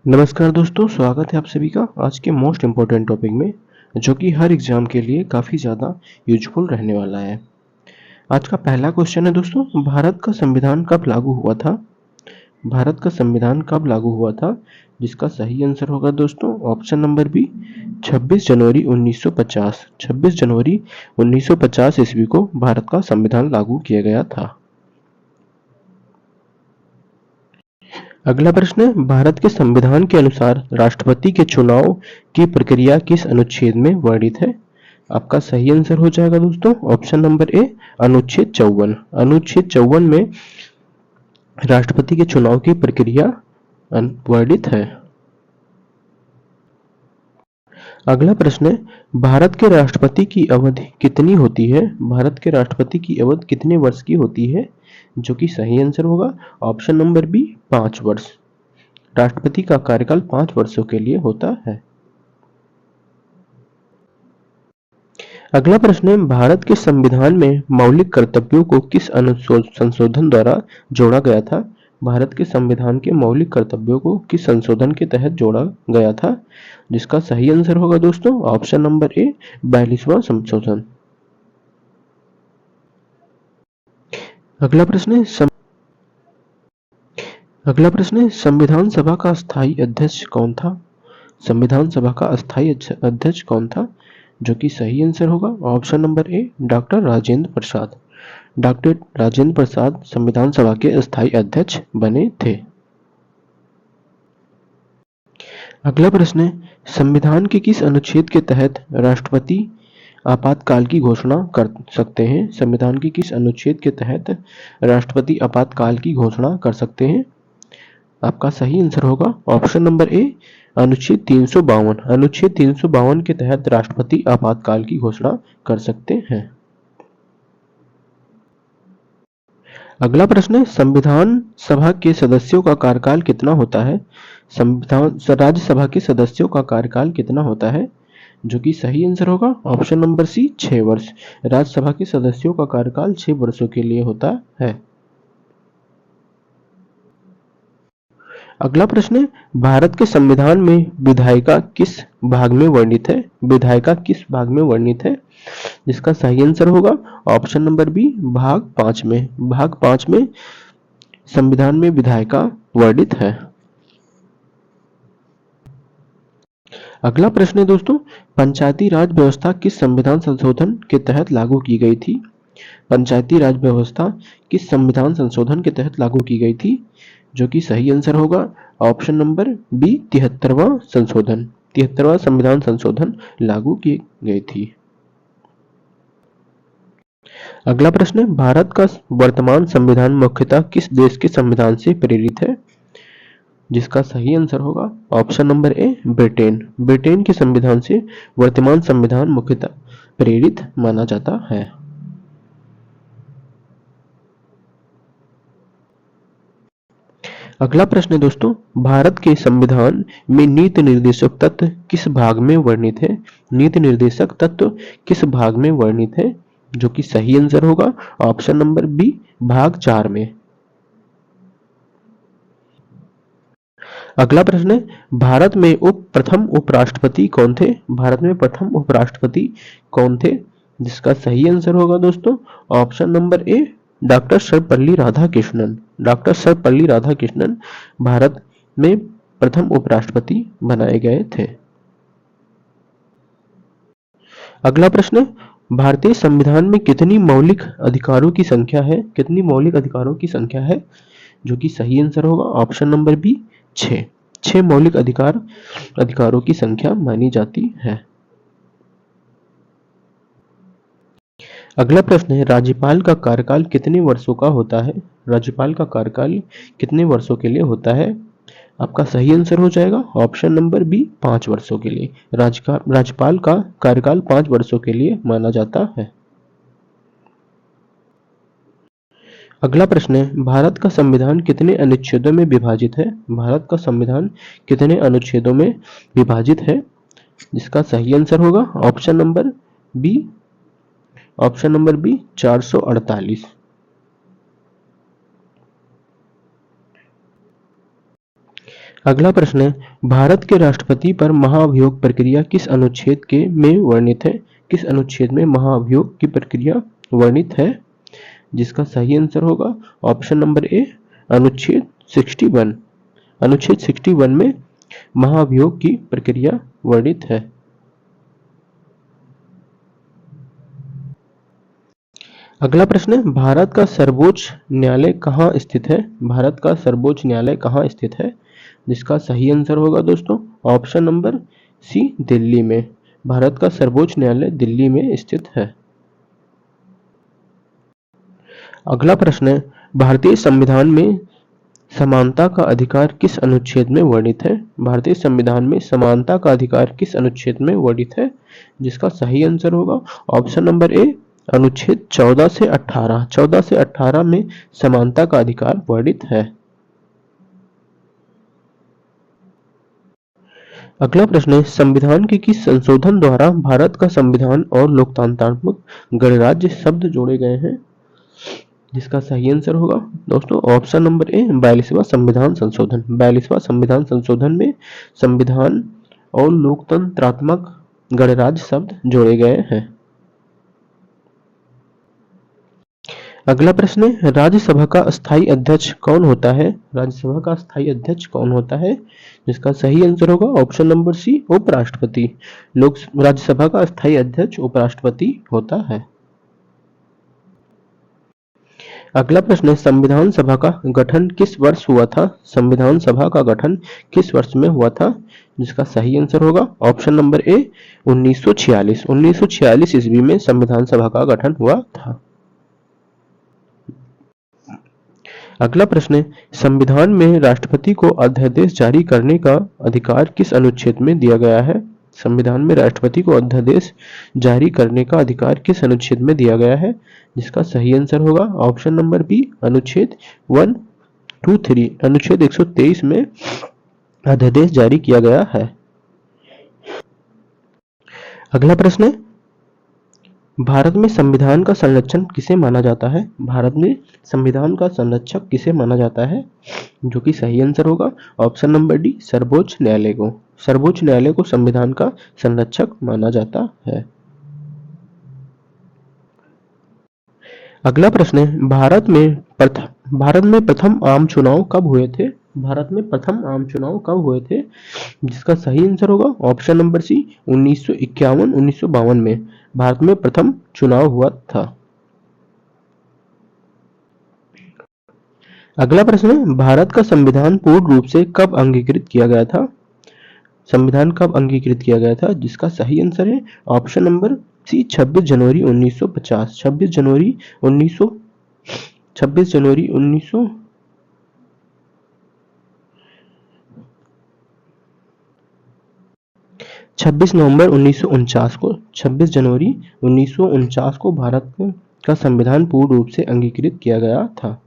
नमस्कार दोस्तों, स्वागत है आप सभी का आज के मोस्ट इम्पोर्टेंट टॉपिक में, जो कि हर एग्जाम के लिए काफ़ी ज़्यादा यूजफुल रहने वाला है। आज का पहला क्वेश्चन है दोस्तों, भारत का संविधान कब लागू हुआ था? भारत का संविधान कब लागू हुआ था? जिसका सही आंसर होगा दोस्तों ऑप्शन नंबर बी, 26 जनवरी 1950। 26 जनवरी 1950 ईस्वी को भारत का संविधान लागू किया गया था। अगला प्रश्न है, भारत के संविधान के अनुसार राष्ट्रपति के चुनाव की प्रक्रिया किस अनुच्छेद में वर्णित है? आपका सही आंसर हो जाएगा दोस्तों ऑप्शन नंबर ए, अनुच्छेद 54। अनुच्छेद 54 में राष्ट्रपति के चुनाव की प्रक्रिया वर्णित है। अगला प्रश्न है, भारत के राष्ट्रपति की अवधि कितनी होती है? भारत के राष्ट्रपति की अवधि कितने वर्ष की होती है? जो कि सही आंसर होगा ऑप्शन नंबर बी, 5 वर्ष। राष्ट्रपति का कार्यकाल 5 वर्षों के लिए होता है। अगला प्रश्न है, भारत के संविधान में मौलिक कर्तव्यों को किस संशोधन द्वारा जोड़ा गया था? भारत के संविधान के मौलिक कर्तव्यों को किस संशोधन के तहत जोड़ा गया था? जिसका सही आंसर होगा दोस्तों ऑप्शन नंबर ए, 42वां संशोधन। अगला प्रश्न है, संविधान सभा का स्थायी अध्यक्ष कौन था? संविधान सभा का अस्थायी अध्यक्ष कौन था? जो कि सही आंसर होगा option number A, doctor Rajendra Prasad. Doctor Rajendra Prasad संविधान सभा के अस्थायी अध्यक्ष बने थे। अगला प्रश्न है, संविधान के किस अनुच्छेद के तहत राष्ट्रपति आपातकाल की घोषणा कर सकते हैं? संविधान के किस अनुच्छेद के तहत राष्ट्रपति आपातकाल की घोषणा कर सकते हैं? आपका सही आंसर होगा ऑप्शन नंबर ए, अनुच्छेद 352। अनुच्छेद 352 के तहत राष्ट्रपति आपातकाल की घोषणा कर सकते हैं। अगला प्रश्न है, संविधान सभा के सदस्यों का कार्यकाल कितना होता है? संविधान राज्यसभा के सदस्यों का कार्यकाल कितना होता है? जो कि सही आंसर होगा ऑप्शन नंबर सी, 6 वर्ष। राज्यसभा के सदस्यों का कार्यकाल 6 वर्षों के लिए होता है। अगला प्रश्न है, भारत के संविधान में विधायिका किस भाग में वर्णित है? विधायिका किस भाग में वर्णित है? जिसका सही आंसर होगा ऑप्शन नंबर बी, भाग 5 में। भाग 5 में संविधान में विधायिका वर्णित है। अगला प्रश्न है दोस्तों, पंचायती राज व्यवस्था किस संविधान संशोधन के तहत लागू की गई थी? पंचायती राज व्यवस्था किस संविधान संशोधन के तहत लागू की गई थी? जो कि सही आंसर होगा ऑप्शन नंबर बी, 73वां संशोधन। 73वां संविधान संशोधन लागू की गई थी। अगला प्रश्न है, भारत का वर्तमान संविधान मुख्यतः किस देश के संविधान से प्रेरित है? जिसका सही आंसर होगा ऑप्शन नंबर ए, ब्रिटेन। ब्रिटेन के संविधान से वर्तमान संविधान मुख्यतः प्रेरित माना जाता है। अगला प्रश्न है दोस्तों, भारत के संविधान में नीति निर्देशक तत्व किस भाग में वर्णित है? नीति निर्देशक तत्व किस भाग में वर्णित है? जो कि सही आंसर होगा ऑप्शन नंबर बी, भाग 4 में। अगला प्रश्न है, भारत में प्रथम उपराष्ट्रपति कौन थे? भारत में प्रथम उपराष्ट्रपति कौन थे? जिसका सही आंसर होगा दोस्तों option number A, doctor Sarvepalli Radhakrishnan. Doctor Sarvepalli Radhakrishnan Bharat में प्रथम उपराष्ट्रपति बनाए गए थे। अगला प्रश्न, भारतीय संविधान में कितनी मौलिक अधिकारों की संख्या है? कितनी मौलिक अधिकारों की संख्या है? जो कि सही आंसर होगा ऑप्शन नंबर बी, 6। 6 मौलिक अधिकारों की संख्या मानी जाती है। अगला प्रश्न है, राज्यपाल का कार्यकाल कितने वर्षों का होता है? राज्यपाल का कार्यकाल कितने वर्षों के लिए होता है? आपका सही आंसर हो जाएगा ऑप्शन नंबर बी, 5 वर्षों के लिए। राज्यपाल का कार्यकाल 5 वर्षों के लिए माना जाता है। अगला प्रश्न है, भारत का संविधान कितने अनुच्छेदों में विभाजित है? भारत का संविधान कितने अनुच्छेदों में विभाजित है? जिसका सही आंसर होगा ऑप्शन नंबर बी, 448। अगला प्रश्न है, भारत के राष्ट्रपति पर महाभियोग प्रक्रिया किस अनुच्छेद के में वर्णित है? किस अनुच्छेद में महाभियोग की प्रक्रिया वर्णित है? जिसका सही आंसर होगा ऑप्शन नंबर ए, अनुच्छेद 61। अनुच्छेद 61 में महाभियोग की प्रक्रिया वर्णित है। अगला प्रश्न है, भारत का सर्वोच्च न्यायालय कहाँ स्थित है? भारत का सर्वोच्च न्यायालय कहाँ स्थित है? जिसका सही आंसर होगा दोस्तों ऑप्शन नंबर सी, दिल्ली में। भारत का सर्वोच्च न्यायालय दिल्ली में स्थित है। अगला प्रश्न है, भारतीय संविधान में समानता का अधिकार किस अनुच्छेद में वर्णित है? भारतीय संविधान में समानता का अधिकार किस अनुच्छेद में वर्णित है? जिसका सही आंसर होगा ऑप्शन नंबर ए, अनुच्छेद 14 से 18। 14 से 18 में समानता का अधिकार वर्णित है। अगला प्रश्न है, संविधान के किस संशोधन द्वारा भारत का संविधान और लोकतांत्रिक गणराज्य शब्द जोड़े गए हैं? जिसका सही आंसर होगा दोस्तों ऑप्शन नंबर ए, 42वां संविधान संशोधन। 42वां संविधान संशोधन में संविधान और लोकतंत्रात्मक गणराज्य शब्द जोड़े गए हैं। अगला प्रश्न है, राज्यसभा का स्थायी अध्यक्ष कौन होता है? राज्यसभा का स्थायी अध्यक्ष कौन होता है? जिसका सही आंसर होगा ऑप्शन नंबर सी, उपराष्ट्रपति। लोक राज्यसभा का स्थायी अध्यक्ष उपराष्ट्रपति होता है। अगला प्रश्न है, संविधान सभा का गठन किस वर्ष हुआ था? संविधान सभा का गठन किस वर्ष में हुआ था? जिसका सही आंसर होगा ऑप्शन नंबर ए, 1946। 1946 ईस्वी में संविधान सभा का गठन हुआ था। अगला प्रश्न है, संविधान में राष्ट्रपति को अध्यादेश जारी करने का अधिकार किस अनुच्छेद में दिया गया है? संविधान में राष्ट्रपति को अध्यादेश जारी करने का अधिकार किस अनुच्छेद में दिया गया है? जिसका सही आंसर होगा ऑप्शन नंबर बी, अनुच्छेद 123। अनुच्छेद 123 में अध्यादेश जारी किया गया है। अगला प्रश्न है, भारत में संविधान का संरक्षण किसे माना जाता है? भारत में संविधान का संरक्षक किसे माना जाता है? जो कि सही आंसर होगा ऑप्शन नंबर डी, सर्वोच्च न्यायालय को। सर्वोच्च न्यायालय को संविधान का संरक्षक माना जाता है। अगला प्रश्न है, भारत में प्रथम आम चुनाव कब हुए थे? भारत में प्रथम आम चुनाव कब हुए थे? जिसका सही आंसर होगा ऑप्शन नंबर सी, 1951 1952 में भारत में प्रथम चुनाव हुआ था। अगला प्रश्न है, भारत का संविधान पूर्ण रूप से कब अंगीकृत किया गया था? संविधान कब अंगीकृत किया गया था? जिसका सही आंसर है ऑप्शन नंबर सी, 26 जनवरी 1950। 26 जनवरी 26 नवंबर 1949 को 26 जनवरी 1949 को भारत का संविधान पूर्ण रूप से अंगीकृत किया गया था।